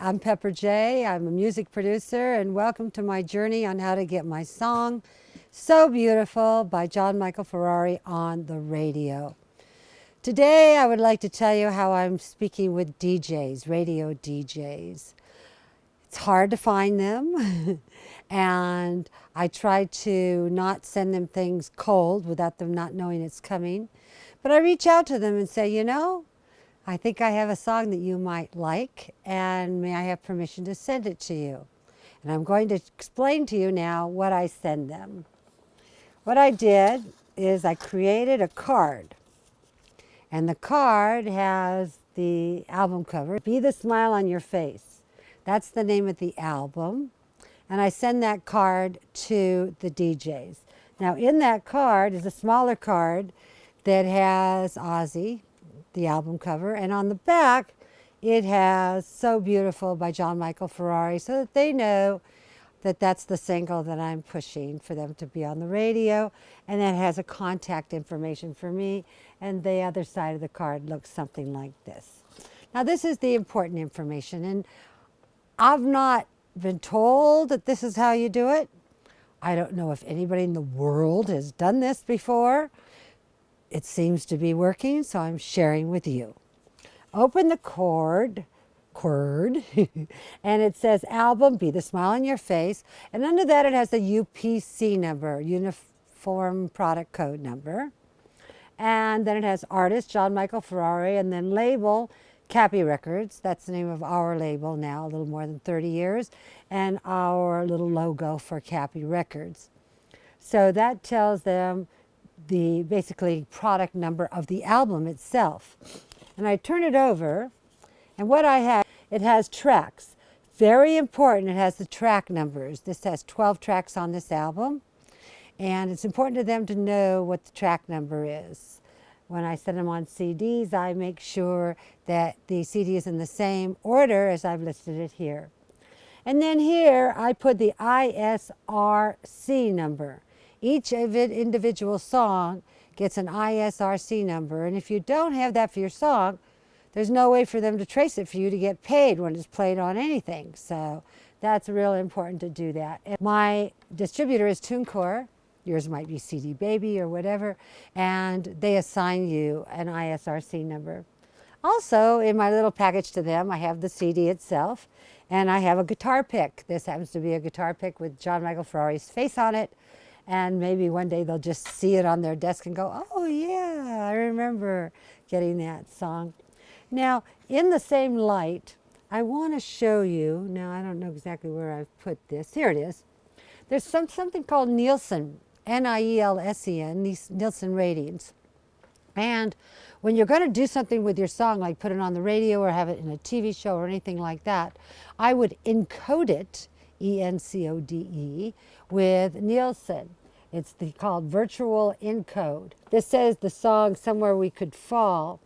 I'm Pepper J. I'm a music producer, and welcome to my journey on how to get my song So Beautiful by John Michael Ferrari on the radio. Today, I would like to tell you how I'm speaking with DJs, radio DJs. It's hard to find them, and I try to not send them things cold without them not knowing it's coming. But I reach out to them and say, I think I have a song that you might like, and may I have permission to send it to you? And I'm going to explain to you now what I send them. What I did is I created a card, and the card has the album cover, Be the Smile on Your Face. That's the name of the album, and I send that card to the DJs. Now in that card is a smaller card that has Ozzy, the album cover, and on the back it has So Beautiful by John Michael Ferrari, so that they know that that's the single that I'm pushing for them to be on the radio, and that has a contact information for me, and the other side of the card looks something like this. Now this is the important information, and I've not been told that this is how you do it. I don't know if anybody in the world has done this before. It seems to be working, so I'm sharing with you. Open the cord, and it says album, Be the Smile on Your Face, and under that it has the UPC number, Uniform Product Code number, and then it has artist, John Michael Ferrari, and then label, Cappy Records. That's the name of our label now, a little more than 30 years, and our little logo for Cappy Records. So that tells them the basically product number of the album itself. And I turn it over, and what I have, it has tracks. Very important, it has the track numbers. This has 12 tracks on this album, and it's important to them to know what the track number is. When I send them on CDs, I make sure that the CD is in the same order as I've listed it here. And then here I put the ISRC number. Each individual song gets an ISRC number, and if you don't have that for your song, there's no way for them to trace it for you to get paid when it's played on anything. So that's really important to do that. And my distributor is TuneCore. Yours might be CD Baby or whatever, and they assign you an ISRC number. Also, in my little package to them, I have the CD itself, and I have a guitar pick. This happens to be a guitar pick with John Michael Ferrari's face on it. And maybe one day they'll just see it on their desk and go, oh yeah, I remember getting that song. Now, in the same light, I want to show you, now I don't know exactly where I've put this. Here it is. There's something called Nielsen, Nielsen, Nielsen ratings. And when you're going to do something with your song, like put it on the radio or have it in a TV show or anything like that, I would encode it, ENCODE, with Nielsen. It's called virtual encode. This says the song Somewhere We Could Fall.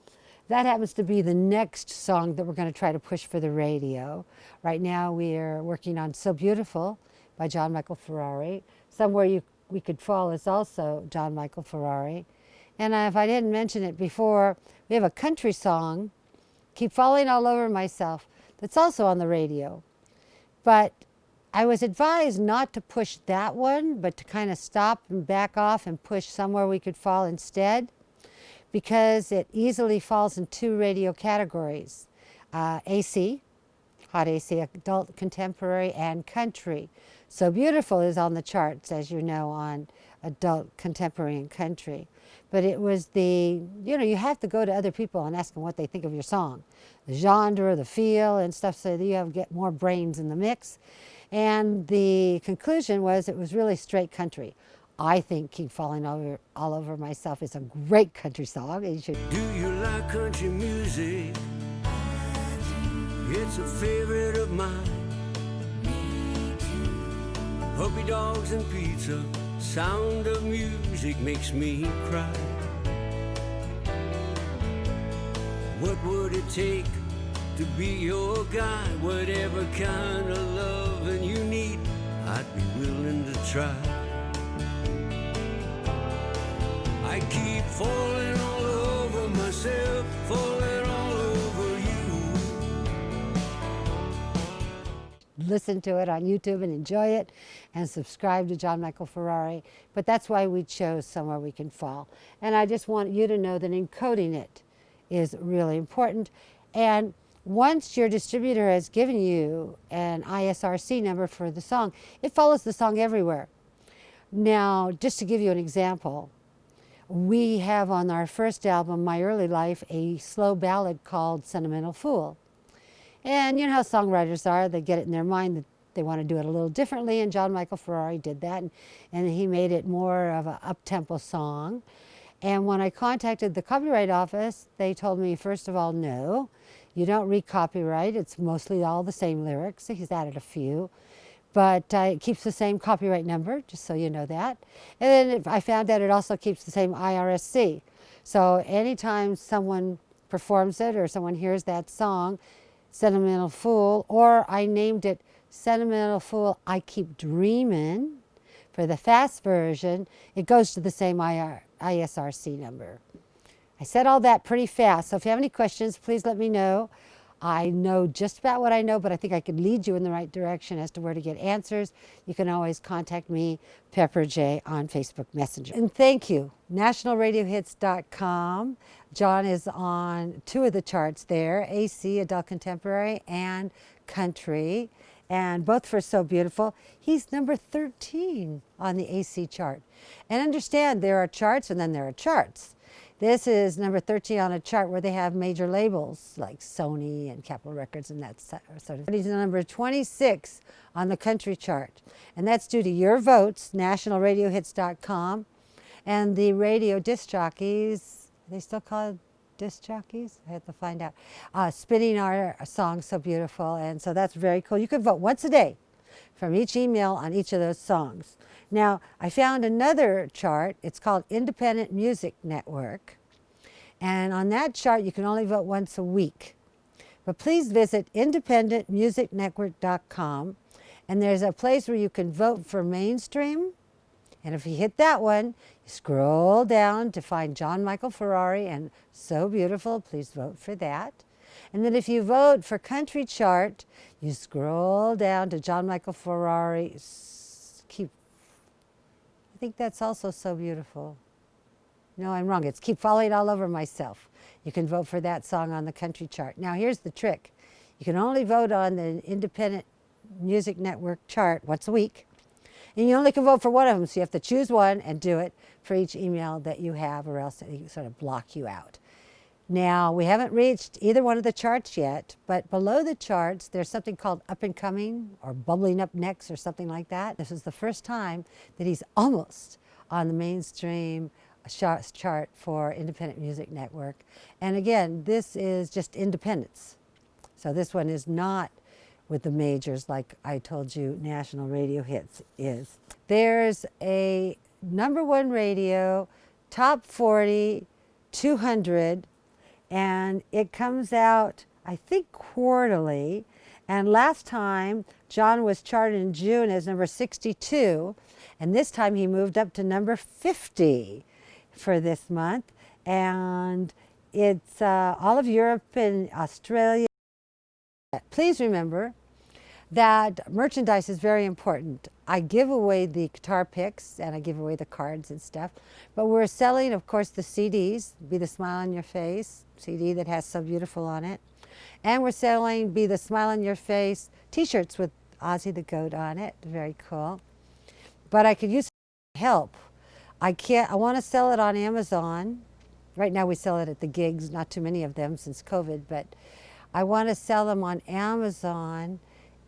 That happens to be the next song that we're going to try to push for the radio. Right now we are working on So Beautiful by John Michael Ferrari. Somewhere We Could Fall is also John Michael Ferrari. And if I didn't mention it before, we have a country song, Keep Falling All Over Myself, that's also on the radio. But I was advised not to push that one, but to kind of stop and back off and push Somewhere We Could Fall instead, because it easily falls in two radio categories, AC, hot AC, adult contemporary, and country. So Beautiful is on the charts, as you know, on adult contemporary and country. But it was you have to go to other people and ask them what they think of your song, the genre, the feel, and stuff, so that you get more brains in the mix. And the conclusion was it was really straight country. I think Keep Falling All Over Myself is a great country song. And you should. Do you like country music? It's a favorite of mine. Puppy dogs and pizza, sound of music makes me cry. What would it take to be your guy? Whatever kind of loving you need, I'd be willing to try. I keep falling all over myself, falling all over you. listen to it on YouTube and enjoy it and subscribe to John Michael Ferrari. But that's why we chose Somewhere We Can Fall. And I just want you to know that encoding it is really important. And once your distributor has given you an ISRC number for the song, it follows the song everywhere. Now, just to give you an example, we have on our first album, My Early Life, a slow ballad called Sentimental Fool. And you know how songwriters are, they get it in their mind that they want to do it a little differently, and John Michael Ferrari did that, and he made it more of an up-tempo song. And when I contacted the copyright office, they told me, first of all, no, you don't read copyright. It's mostly all the same lyrics. He's added a few. But it keeps the same copyright number, just so you know that. And then I found out it also keeps the same ISRC. So anytime someone performs it or someone hears that song, Sentimental Fool, or I named it Sentimental Fool, I Keep Dreamin', for the fast version, it goes to the same ISRC number. I said all that pretty fast, so if you have any questions, please let me know. I know just about what I know, but I think I could lead you in the right direction as to where to get answers. You can always contact me, Pepper J, on Facebook Messenger. And thank you, nationalradiohits.com. John is on 2 of the charts there, AC, Adult Contemporary, and Country, and both for So Beautiful. He's number 13 on the AC chart. And understand, there are charts and then there are charts. This is number 13 on a chart where they have major labels like Sony and Capitol Records and that sort of. He's number 26 on the country chart. And that's due to your votes, nationalradiohits.com. And the radio disc jockeys, are they still called disc jockeys? I have to find out. Spinning our song So Beautiful. And so that's very cool. You can vote once a day from each email on each of those songs. Now, I found another chart. It's called Independent Music Network. And on that chart, you can only vote once a week. But please visit independentmusicnetwork.com. And there's a place where you can vote for mainstream. And if you hit that one, you scroll down to find John Michael Ferrari and So Beautiful. Please vote for that. And then if you vote for country chart, you scroll down to John Michael Ferrari. I think that's also So Beautiful. No, I'm wrong. It's Keep Falling All Over Myself. You can vote for that song on the country chart. Now, here's the trick. You can only vote on the Independent Music Network chart once a week. And you only can vote for one of them, so you have to choose one and do it for each email that you have, or else they sort of block you out. Now, we haven't reached either one of the charts yet, but below the charts, there's something called Up and Coming or Bubbling Up Next or something like that. This is the first time that he's almost on the mainstream chart for Independent Music Network. And again, this is just independence. So this one is not with the majors like I told you National Radio Hits is. There's a #1 radio, top 40, 200, and it comes out, I think, quarterly. And last time, John was charted in June as number 62, and this time he moved up to number 50 for this month. And it's all of Europe and Australia. Please remember that merchandise is very important. I give away the guitar picks and I give away the cards and stuff, but we're selling, of course, the CDs, Be the Smile on Your Face, CD that has So Beautiful on it. And we're selling Be the Smile on Your Face t-shirts with Ozzy the Goat on it. Very cool. But I could use help. I want to sell it on Amazon. Right now we sell it at the gigs, not too many of them since COVID, but I want to sell them on Amazon,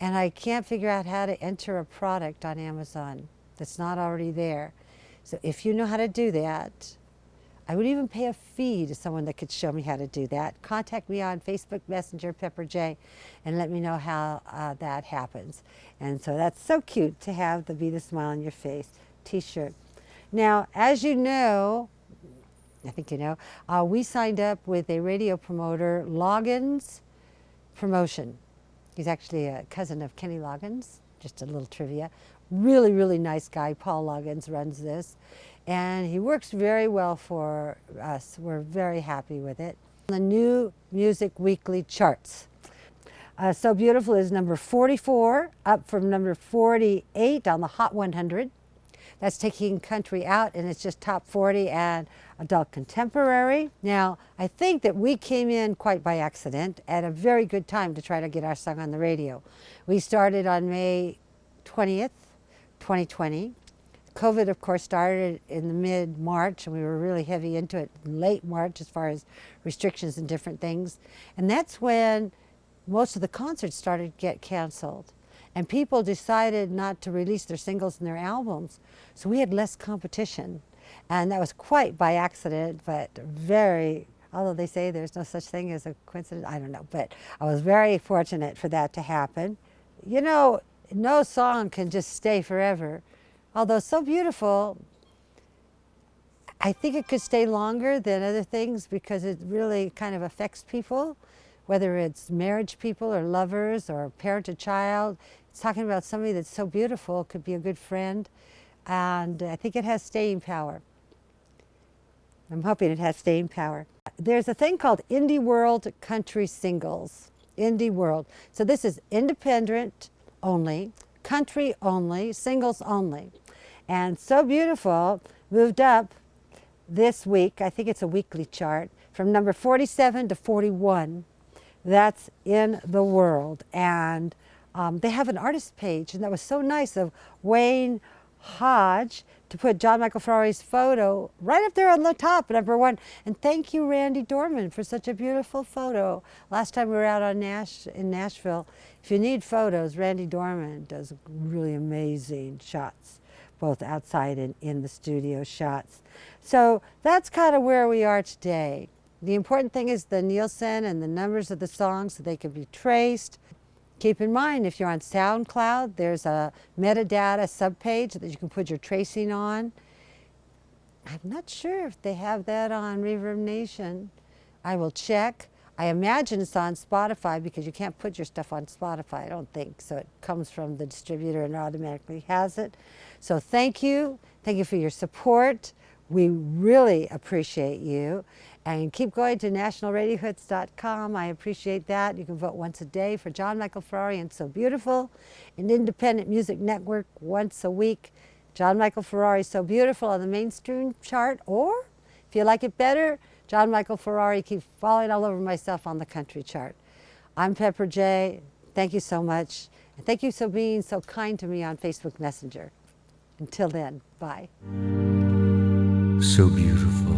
and I can't figure out how to enter a product on Amazon that's not already there. So if you know how to do that, I would even pay a fee to someone that could show me how to do that. Contact me on Facebook Messenger, Pepper J, and let me know how that happens. And so that's so cute to have the Be the Smile on Your Face t-shirt. Now, as you know, I think you know, we signed up with a radio promoter, Loggins Promotion. He's actually a cousin of Kenny Loggins, just a little trivia. Really, really nice guy. Paul Loggins runs this. And he works very well for us. We're very happy with it. The new Music Weekly charts. So Beautiful is number 44, up from number 48 on the Hot 100. That's taking country out, and it's just top 40 and adult contemporary. Now, I think that we came in quite by accident at a very good time to try to get our song on the radio. We started on May 20th, 2020. COVID, of course, started in the mid-March, and we were really heavy into it in late March as far as restrictions and different things. And that's when most of the concerts started to get canceled. And people decided not to release their singles and their albums. So we had less competition. And that was quite by accident, but very, although they say there's no such thing as a coincidence, I don't know. But I was very fortunate for that to happen. You know, no song can just stay forever. Although So Beautiful, I think it could stay longer than other things because it really kind of affects people, whether it's marriage people or lovers or parent to child. It's talking about somebody that's so beautiful, could be a good friend, and I think it has staying power. I'm hoping it has staying power. There's a thing called Indie World Country Singles. Indie World. So this is independent only, country only, singles only. And So Beautiful moved up this week, I think it's a weekly chart, from number 47 to 41. That's in the world. And they have an artist page, and that was so nice of Wayne Hodge to put John Michael Ferrari's photo right up there on the top, number 1. And thank you, Randy Dorman, for such a beautiful photo. Last time we were out on in Nashville, if you need photos, Randy Dorman does really amazing shots, both outside and in the studio shots. So that's kind of where we are today. The important thing is the Nielsen and the numbers of the songs so they can be traced. Keep in mind, if you're on SoundCloud, there's a metadata subpage that you can put your tracing on. I'm not sure if they have that on Reverb Nation. I will check. I imagine it's on Spotify because you can't put your stuff on Spotify, I don't think. So it comes from the distributor and automatically has it. So thank you. Thank you for your support. We really appreciate you. And keep going to nationalradiohits.com. I appreciate that. You can vote once a day for John Michael Ferrari and So Beautiful. An independent music network once a week. John Michael Ferrari, So Beautiful on the mainstream chart. Or, if you like it better, John Michael Ferrari, Keep Falling All Over Myself on the country chart. I'm Pepper J. Thank you so much. And thank you for being so kind to me on Facebook Messenger. Until then, bye. So beautiful.